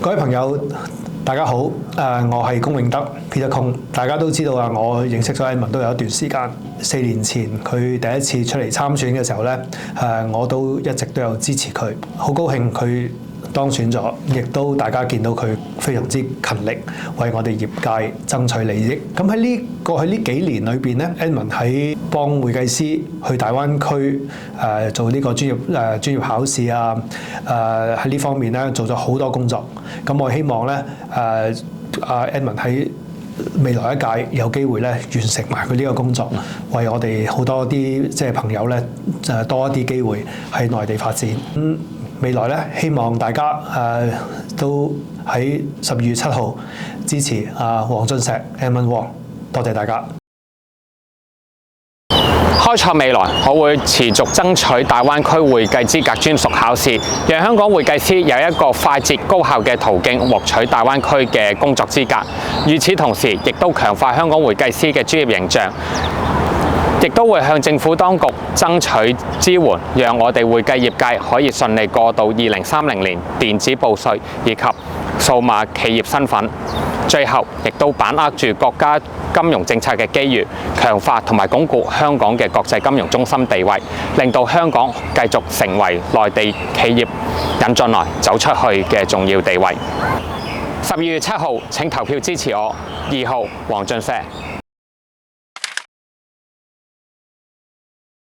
各位朋友，大家好，我係龔永德 Peter Kong。大家都知道啊，我認識咗 Edmund 都有一段時間。4年前佢第一次出嚟參選嘅時候咧，我都一直都有支持佢，好高興佢當選咗，亦都大家見到佢非常之勤力，為我哋業界爭取利益。咁喺過去呢幾年裏邊咧 ，Edmund 喺幫會計師去大灣區做呢個專業考試啊，喺呢方面咧做咗好多工作。咁我希望咧Edmund 喺未來一屆有機會咧完成埋佢呢個工作，為我哋好多啲即係朋友咧多一啲機會喺內地發展。未來咧，希望大家都喺12月7號支持黃俊碩 Edmund Wong， 多謝大家。開創未來，我會持續爭取大灣區會計資格專屬考試，讓香港會計師有一個快捷高效嘅途徑獲取大灣區嘅工作資格。與此同時，亦都強化香港會計師嘅專業形象。亦都會向政府當局爭取支援，讓我哋會計業界可以順利過到2030年電子報稅以及數碼企業身份。最後，亦都把握住國家金融政策嘅機遇，強化同埋鞏固香港嘅國際金融中心地位，令到香港繼續成為內地企業引進來走出去嘅重要地位。12月7號請投票支持我，2號黃俊碩。